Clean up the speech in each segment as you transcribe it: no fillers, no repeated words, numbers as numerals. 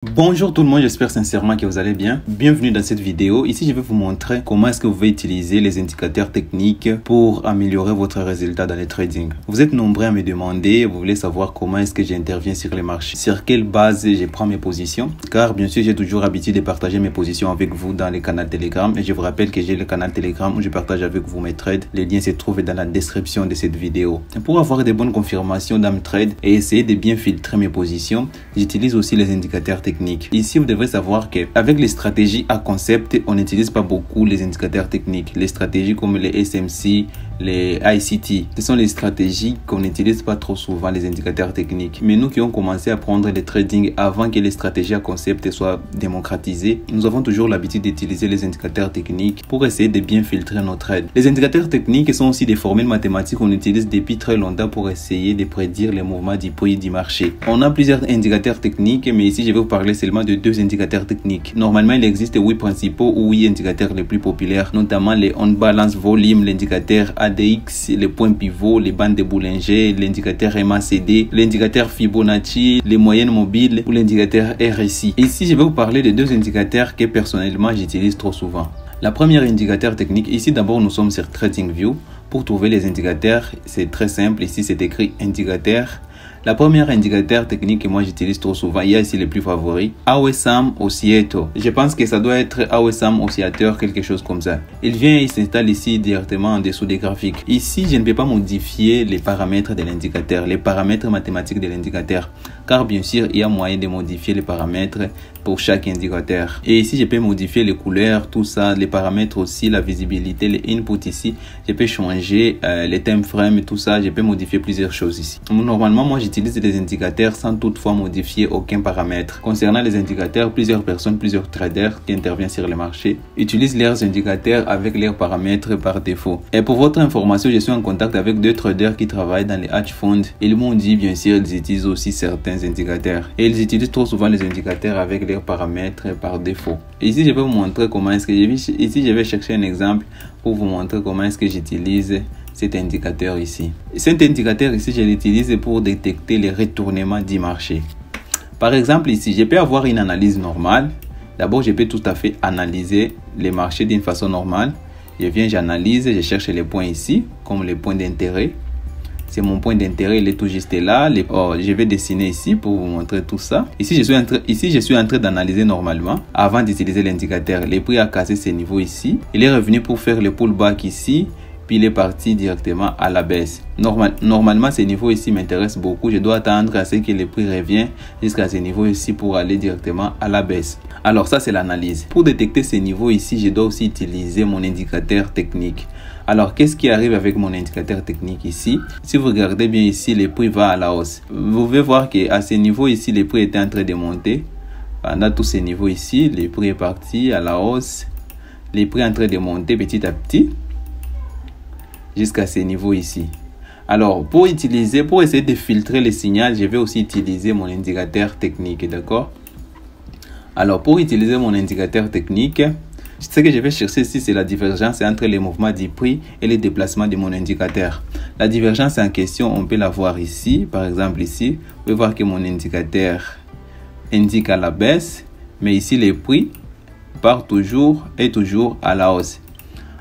Bonjour tout le monde, j'espère sincèrement que vous allez bien. Bienvenue dans cette vidéo. Ici, je vais vous montrer comment est-ce que vous pouvez utiliser les indicateurs techniques pour améliorer votre résultat dans le trading. Vous êtes nombreux à me demander, vous voulez savoir comment est-ce que j'interviens sur les marchés, sur quelle base je prends mes positions. Car bien sûr, j'ai toujours l'habitude de partager mes positions avec vous dans les canaux Telegram. Et je vous rappelle que j'ai le canal Telegram où je partage avec vous mes trades. Les liens se trouvent dans la description de cette vidéo. Et pour avoir de bonnes confirmations dans mes trades et essayer de bien filtrer mes positions, j'utilise aussi les indicateurs techniques. Ici, vous devrez savoir qu'avec les stratégies à concept, on n'utilise pas beaucoup les indicateurs techniques. Les stratégies comme les SMC, les ICT, ce sont les stratégies qu'on n'utilise pas trop souvent, les indicateurs techniques. Mais nous qui ont commencé à prendre le trading avant que les stratégies à concept soient démocratisées, nous avons toujours l'habitude d'utiliser les indicateurs techniques pour essayer de bien filtrer nos trades. Les indicateurs techniques sont aussi des formules mathématiques qu'on utilise depuis très longtemps pour essayer de prédire les mouvements du prix du marché. On a plusieurs indicateurs techniques, mais ici je vais vous parler seulement de deux indicateurs techniques. Normalement, il existe 8 principaux ou 8 indicateurs les plus populaires, notamment les on balance volume, l'indicateur ADX, les points pivots, les bandes de Bollinger, l'indicateur MACD, l'indicateur Fibonacci, les moyennes mobiles ou l'indicateur RSI. Ici, je vais vous parler de deux indicateurs que personnellement j'utilise trop souvent. La première indicateur technique, ici d'abord nous sommes sur TradingView. Pour trouver les indicateurs, c'est très simple. Ici, c'est écrit indicateur. La première indicateur technique que moi j'utilise trop souvent, il y a ici les plus favoris, AOSM Oscillator. Je pense que ça doit être AOSM Oscillator, quelque chose comme ça. Il vient et s'installe ici directement en dessous des graphiques. Ici, je ne peux pas modifier les paramètres de l'indicateur, les paramètres mathématiques de l'indicateur. Car bien sûr, il y a moyen de modifier les paramètres pour chaque indicateur. Et ici, je peux modifier les couleurs, tout ça, les paramètres aussi, la visibilité, les inputs ici. Je peux changer les time frames, tout ça. Je peux modifier plusieurs choses ici. Normalement, moi, j'utilise des indicateurs sans toutefois modifier aucun paramètre. Concernant les indicateurs, plusieurs personnes, plusieurs traders qui interviennent sur le marché utilisent leurs indicateurs avec leurs paramètres par défaut. Et pour votre information, je suis en contact avec deux traders qui travaillent dans les hedge funds. Ils m'ont dit, bien sûr, ils utilisent aussi certains indicateurs. Et ils utilisent trop souvent les indicateurs avec leurs paramètres par défaut. Et ici, je vais vous montrer comment est-ce que ici, je vais chercher un exemple pour vous montrer comment est-ce que j'utilise cet indicateur ici. Cet indicateur ici, je l'utilise pour détecter les retournements du marché. Par exemple, ici, je peux avoir une analyse normale. D'abord, je peux tout à fait analyser les marchés d'une façon normale. Je viens, j'analyse, je cherche les points ici, comme les points d'intérêt. C'est mon point d'intérêt, il est tout juste là. Je vais dessiner ici pour vous montrer tout ça. Ici, je suis en train d'analyser normalement. Avant d'utiliser l'indicateur, le prix a cassé ce niveau ici. Il est revenu pour faire le pullback ici. Puis il est parti directement à la baisse. Normalement, ce niveau ici m'intéresse beaucoup. Je dois attendre à ce que le prix revienne jusqu'à ce niveau ici pour aller directement à la baisse. Alors ça, c'est l'analyse. Pour détecter ce niveau ici, je dois aussi utiliser mon indicateur technique. Alors, qu'est-ce qui arrive avec mon indicateur technique ici? Si vous regardez bien ici, le prix va à la hausse. Vous pouvez voir qu'à ce niveau ici, le prix était en train de monter. Pendant tous ces niveaux ici, le prix est parti à la hausse. Le prix est en train de monter petit à petit jusqu'à ces niveaux ici. Alors, pour essayer de filtrer les signaux, je vais aussi utiliser mon indicateur technique, d'accord? Alors, pour utiliser mon indicateur technique, ce que je vais chercher ici, c'est la divergence entre les mouvements du prix et les déplacements de mon indicateur. La divergence en question, on peut la voir ici. Par exemple, ici, vous pouvez voir que mon indicateur indique à la baisse, mais ici, les prix part toujours à la hausse.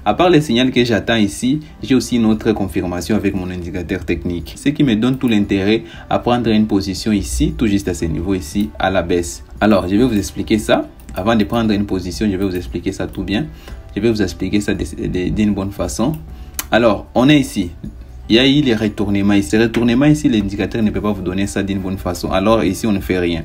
À part les signaux que j'attends ici, j'ai aussi une autre confirmation avec mon indicateur technique. Ce qui me donne tout l'intérêt à prendre une position ici, tout juste à ce niveau ici, à la baisse. Alors, je vais vous expliquer ça. Avant de prendre une position, je vais vous expliquer ça tout bien. Je vais vous expliquer ça d'une bonne façon. Alors, on est ici. Il y a eu les retournements ici. Les retournements ici, l'indicateur ne peut pas vous donner ça d'une bonne façon. Alors, ici, on ne fait rien.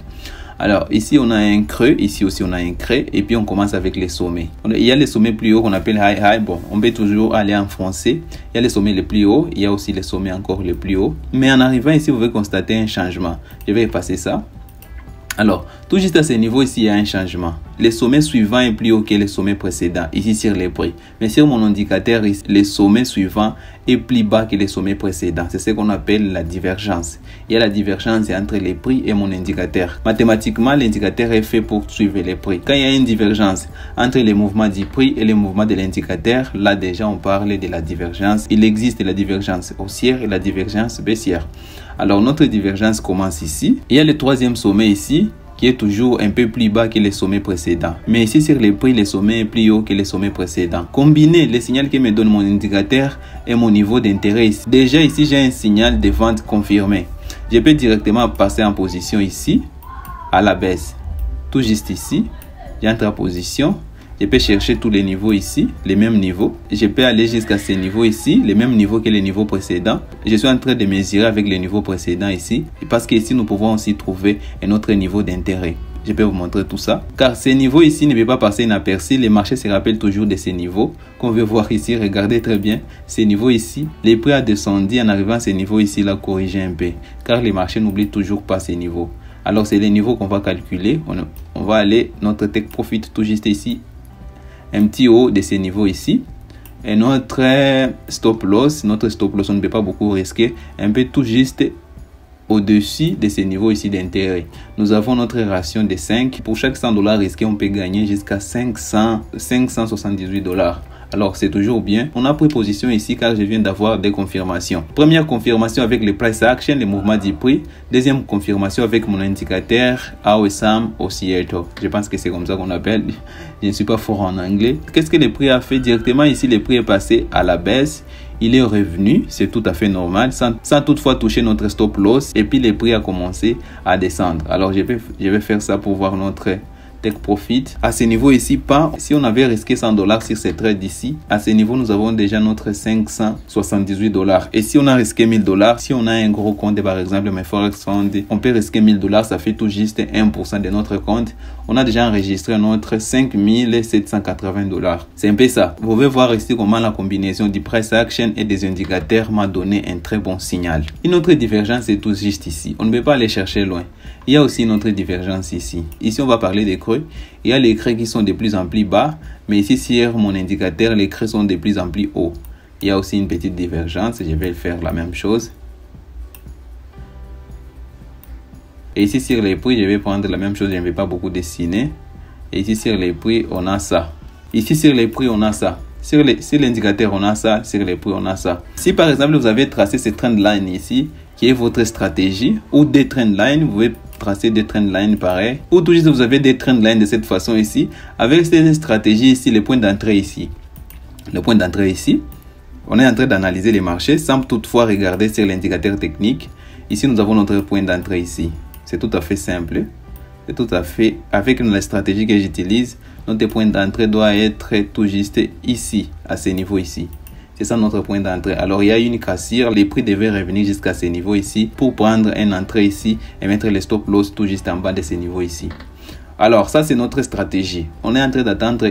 Alors, ici, on a un creux. Ici aussi, on a un creux. Et puis, on commence avec les sommets. Il y a les sommets plus hauts qu'on appelle high. Bon, on peut toujours aller en français. Il y a les sommets les plus hauts. Il y a aussi les sommets encore les plus hauts. Mais en arrivant ici, vous pouvez constater un changement. Je vais effacer ça. Alors, tout juste à ce niveau ici, il y a un changement. Le sommet suivant est plus haut que le sommet précédent, ici sur les prix. Mais sur mon indicateur, le sommet suivant est plus bas que le sommet précédent. C'est ce qu'on appelle la divergence. Il y a la divergence entre les prix et mon indicateur. Mathématiquement, l'indicateur est fait pour suivre les prix. Quand il y a une divergence entre les mouvements du prix et les mouvements de l'indicateur, là déjà on parle de la divergence. Il existe la divergence haussière et la divergence baissière. Alors notre divergence commence ici. Il y a le troisième sommet ici qui est toujours un peu plus bas que les sommets précédents. Mais ici sur les prix, le sommet est plus haut que les sommets précédents. Combiner les signaux que me donne mon indicateur et mon niveau d'intérêt ici. Déjà ici, j'ai un signal de vente confirmé. Je peux directement passer en position ici, à la baisse. Tout juste ici, j'entre en position. Je peux chercher tous les niveaux ici, les mêmes niveaux. Je peux aller jusqu'à ces niveaux ici, les mêmes niveaux que les niveaux précédents. Je suis en train de mesurer avec les niveaux précédents ici. Parce qu'ici, nous pouvons aussi trouver un autre niveau d'intérêt. Je peux vous montrer tout ça. Car ces niveaux ici ne peuvent pas passer inaperçus. Les marchés se rappellent toujours de ces niveaux. Qu'on veut voir ici, regardez très bien. Ces niveaux ici, les prix a descendu en arrivant à ces niveaux ici, là, corriger un peu. Car les marchés n'oublient toujours pas ces niveaux. Alors, c'est les niveaux qu'on va calculer. On va aller, notre take profit tout juste ici. Un petit haut de ces niveaux ici. Et notre stop loss, on ne peut pas beaucoup risquer. Un peu tout juste au-dessus de ces niveaux ici d'intérêt. Nous avons notre ration de 5. Pour chaque 100 $ risqué, on peut gagner jusqu'à 578 $. Alors, c'est toujours bien. On a pris position ici car je viens d'avoir des confirmations. Première confirmation avec le price action, le mouvement du prix. Deuxième confirmation avec mon indicateur RSI Oscillator. Je pense que c'est comme ça qu'on appelle. Je ne suis pas fort en anglais. Qu'est-ce que le prix a fait directement ici? Le prix est passé à la baisse. Il est revenu, c'est tout à fait normal, sans toutefois toucher notre stop loss. Et puis, le prix a commencé à descendre. Alors, je vais faire ça pour voir notre take profit. À ce niveau ici, si on avait risqué 100 $ sur ces trades ici, à ce niveau, nous avons déjà notre 578 $. Et si on a risqué 1000 $, si on a un gros compte, par exemple, mes Forex Fund, on peut risquer 1000 $, ça fait tout juste 1% de notre compte. On a déjà enregistré notre 5780 $. C'est un peu ça. Vous pouvez voir ici comment la combinaison du price action et des indicateurs m'a donné un très bon signal. Une autre divergence est tout juste ici. On ne peut pas aller chercher loin. Il y a aussi une autre divergence ici. Ici, on va parler des creux. Il y a les creux qui sont de plus en plus bas. Mais ici, sur mon indicateur, les creux sont de plus en plus hauts. Il y a aussi une petite divergence. Je vais faire la même chose. Et ici, sur les prix, je vais prendre la même chose. Je ne vais pas beaucoup dessiner. Et ici, sur les prix, on a ça. Ici, sur les prix, on a ça. Sur l'indicateur, on a ça. Sur les prix, on a ça. Si, par exemple, vous avez tracé cette trend line ici, qui est votre stratégie, ou des trend lines, vous pouvez tracer des trend lines pareil, ou tout juste vous avez des trend lines de cette façon ici, avec cette stratégie ici, le point d'entrée ici. Le point d'entrée ici, on est en train d'analyser les marchés sans toutefois regarder sur l'indicateur technique. Ici, nous avons notre point d'entrée ici. C'est tout à fait simple. C'est tout à fait, avec la stratégie que j'utilise, notre point d'entrée doit être tout juste ici, à ce niveau ici. C'est ça notre point d'entrée. Alors, il y a une cassure. Les prix devaient revenir jusqu'à ce niveau ici pour prendre une entrée ici et mettre les stop loss tout juste en bas de ce niveau ici. Alors, ça, c'est notre stratégie. On est en train d'attendre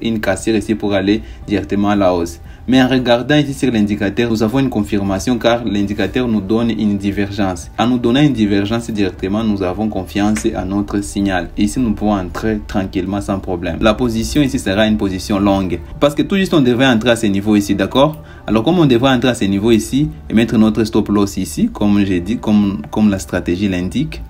une cassure ici pour aller directement à la hausse. Mais en regardant ici sur l'indicateur, nous avons une confirmation car l'indicateur nous donne une divergence. En nous donnant une divergence directement, nous avons confiance à notre signal. Ici, nous pouvons entrer tranquillement sans problème. La position ici sera une position longue. Parce que tout juste, on devrait entrer à ce niveau ici, d'accord? Alors, comme on devrait entrer à ce niveau ici et mettre notre stop loss ici, comme j'ai dit, comme la stratégie l'indique,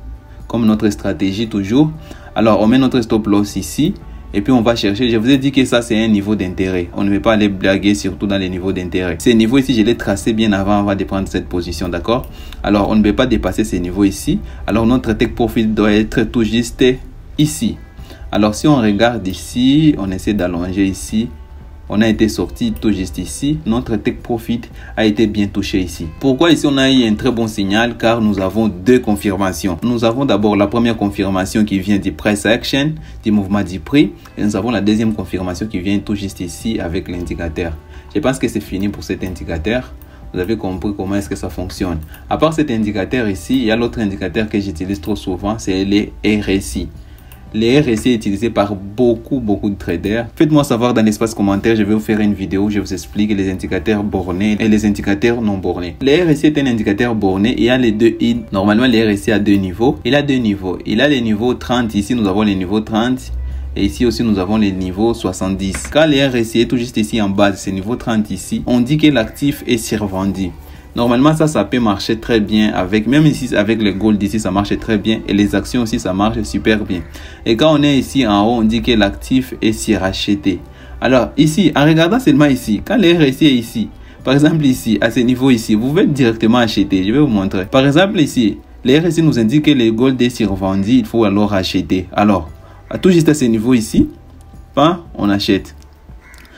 comme notre stratégie toujours. Alors, on met notre stop loss ici. Et puis, on va chercher. Je vous ai dit que ça, c'est un niveau d'intérêt. On ne veut pas aller blaguer, surtout dans les niveaux d'intérêt. Ces niveaux ici, je l'ai tracé bien avant de prendre cette position, d'accord? Alors, on ne peut pas dépasser ces niveaux ici. Alors, notre take profit doit être tout juste ici. Alors, si on regarde ici, on essaie d'allonger ici. On a été sorti tout juste ici. Notre take profit a été bien touché ici. Pourquoi ici on a eu un très bon signal? Car nous avons deux confirmations. Nous avons d'abord la première confirmation qui vient du price action, du mouvement du prix. Et nous avons la deuxième confirmation qui vient tout juste ici avec l'indicateur. Je pense que c'est fini pour cet indicateur. Vous avez compris comment est-ce que ça fonctionne. À part cet indicateur ici, il y a l'autre indicateur que j'utilise trop souvent, c'est les RSI. Les RSI est utilisé par beaucoup de traders. Faites-moi savoir dans l'espace commentaire, je vais vous faire une vidéo où je vous explique les indicateurs bornés et les indicateurs non bornés. Les RSI est un indicateur borné et il y a les deux. Normalement, les RSI a deux niveaux. Il a deux niveaux. Il a les niveaux 30. Ici, nous avons les niveaux 30. Et ici aussi, nous avons les niveaux 70. Quand les RSI est tout juste ici en bas, c'est niveau 30 ici, on dit que l'actif est survendu. Normalement, ça peut marcher très bien avec, même ici, avec le gold ici, ça marche très bien. Et les actions aussi, ça marche super bien. Et quand on est ici en haut, on dit que l'actif est suracheté. Alors, ici, en regardant seulement ici, quand le RSI est ici, par exemple ici, à ce niveau ici, vous pouvez directement acheter. Je vais vous montrer. Par exemple ici, Les RSI nous indiquent que les gold est survendu, il faut alors acheter. Alors, tout juste à ce niveau ici, on achète.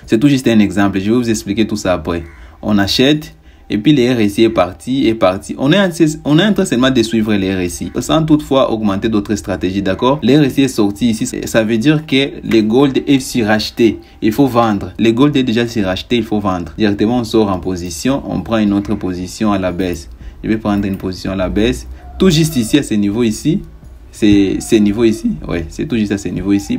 C'est tout juste un exemple, je vais vous expliquer tout ça après. On achète. Et puis les RSI est parti. On est en train seulement de suivre les RSI sans toutefois augmenter d'autres stratégies, d'accord? Les RSI est sorti ici, ça veut dire que le gold est suracheté. Il faut vendre. Le gold est déjà suracheté, il faut vendre. Directement, on sort en position, on prend une autre position à la baisse. Je vais prendre une position à la baisse. Tout juste ici, à ce niveau ici. C'est ce niveau ici. Ouais, c'est tout juste à ce niveau ici.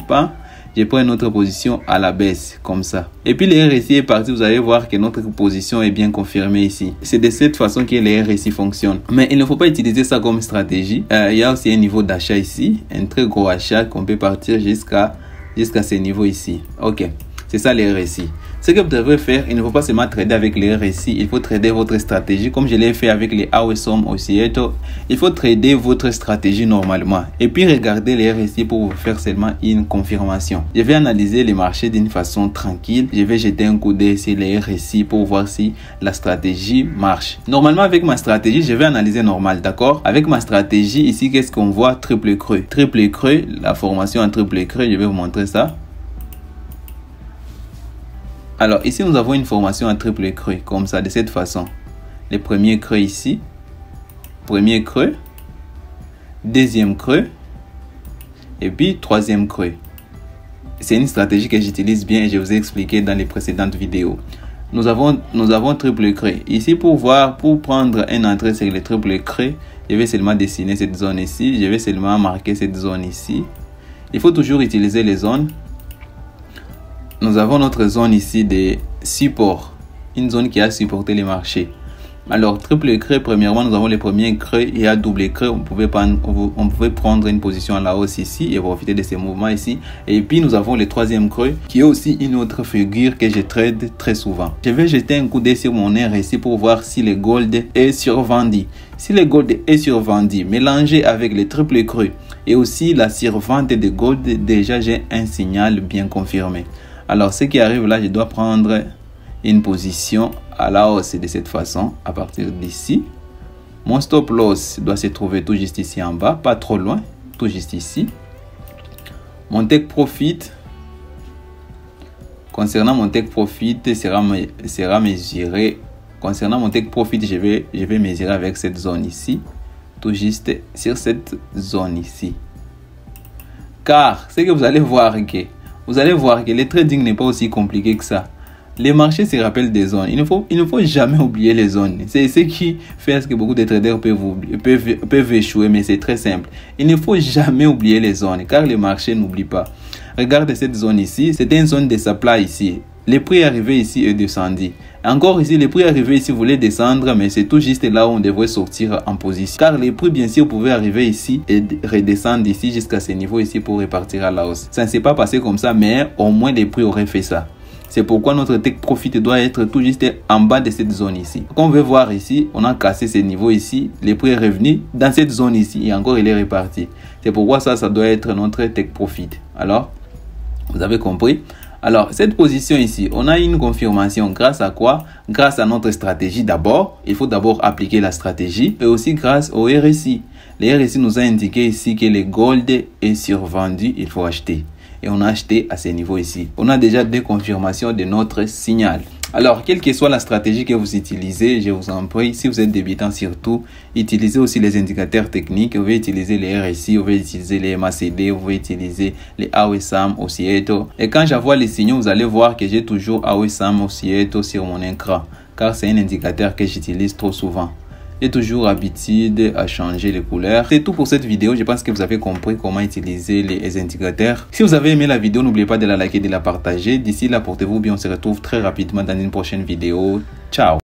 Je prends une autre position à la baisse, comme ça. Et puis, le RSI est parti. Vous allez voir que notre position est bien confirmée ici. C'est de cette façon que le RSI fonctionne. Mais il ne faut pas utiliser ça comme stratégie. Il y a aussi un niveau d'achat ici. Un très gros achat qu'on peut partir jusqu'à ce niveau ici. Ok. C'est ça le RSI. Ce que vous devez faire, il ne faut pas seulement trader avec les RSI, il faut trader votre stratégie. Comme je l'ai fait avec les AOSM Oscillator, il faut trader votre stratégie normalement. Et puis regarder les RSI pour vous faire seulement une confirmation. Je vais analyser les marchés d'une façon tranquille. Je vais jeter un coup d'œil sur les RSI pour voir si la stratégie marche. Normalement, avec ma stratégie, je vais analyser normal, d'accord? Avec ma stratégie, ici, qu'est-ce qu'on voit? Triple creux. Triple creux, la formation en triple creux, je vais vous montrer ça. Alors, ici, nous avons une formation en triple creux, comme ça, de cette façon. Le premier creux ici, premier creux, deuxième creux, et puis troisième creux. C'est une stratégie que j'utilise bien et je vous ai expliqué dans les précédentes vidéos. Nous avons triple creux. Ici, pour prendre une entrée sur le triple creux, je vais seulement dessiner cette zone ici. Je vais seulement marquer cette zone ici. Il faut toujours utiliser les zones. Nous avons notre zone ici de support, une zone qui a supporté les marchés. Alors, triple creux, premièrement, nous avons le premier creux et à double creux, on pouvait prendre une position à la hausse ici et profiter de ces mouvements ici. Et puis, nous avons le troisième creux qui est aussi une autre figure que je trade très souvent. Je vais jeter un coup d'œil sur mon RSI pour voir si le gold est survendu. Si le gold est survendu, mélangé avec le triple creux et aussi la survente de gold, déjà j'ai un signal bien confirmé. Alors, ce qui arrive là, je dois prendre une position à la hausse de cette façon, à partir d'ici. Mon stop loss doit se trouver tout juste ici en bas, pas trop loin, tout juste ici. Mon take profit, concernant mon take profit, sera mesuré. Concernant mon take profit, je vais mesurer avec cette zone ici, tout juste sur cette zone ici. Car, ce que vous allez voir que le trading n'est pas aussi compliqué que ça. Les marchés se rappellent des zones. Il ne faut jamais oublier les zones. C'est ce qui fait ce que beaucoup de traders peuvent échouer, mais c'est très simple. Il ne faut jamais oublier les zones, car les marchés n'oublient pas. Regardez cette zone ici. C'était une zone de supply ici. Le prix est arrivé ici et descendu. Encore ici, le prix est arrivé ici, voulait descendre, mais c'est tout juste là où on devrait sortir en position. Car les prix, bien sûr, pouvaient arriver ici et redescendre ici jusqu'à ce niveau ici pour repartir à la hausse. Ça ne s'est pas passé comme ça, mais au moins les prix auraient fait ça. C'est pourquoi notre take profit doit être tout juste en bas de cette zone ici. Comme on veut voir ici, on a cassé ce niveau ici. Le prix est revenu dans cette zone ici et encore il est reparti. C'est pourquoi ça doit être notre take profit. Alors, vous avez compris? Alors, cette position ici, on a une confirmation grâce à quoi? Grâce à notre stratégie d'abord. Il faut d'abord appliquer la stratégie et aussi grâce au RSI. Le RSI nous a indiqué ici que le gold est survendu, il faut acheter. Et on a acheté à ce niveau ici. On a déjà des confirmations de notre signal. Alors, quelle que soit la stratégie que vous utilisez, je vous en prie, si vous êtes débutant surtout, utilisez aussi les indicateurs techniques. Vous pouvez utiliser les RSI, vous pouvez utiliser les MACD, vous pouvez utiliser les AOSM Oscillator. Et quand j'envoie les signaux, vous allez voir que j'ai toujours AOSM Oscillator sur mon écran, car c'est un indicateur que j'utilise trop souvent. J'ai toujours habitude à changer les couleurs. C'est tout pour cette vidéo. Je pense que vous avez compris comment utiliser les indicateurs. Si vous avez aimé la vidéo, n'oubliez pas de la liker et de la partager. D'ici là, portez-vous bien. On se retrouve très rapidement dans une prochaine vidéo. Ciao!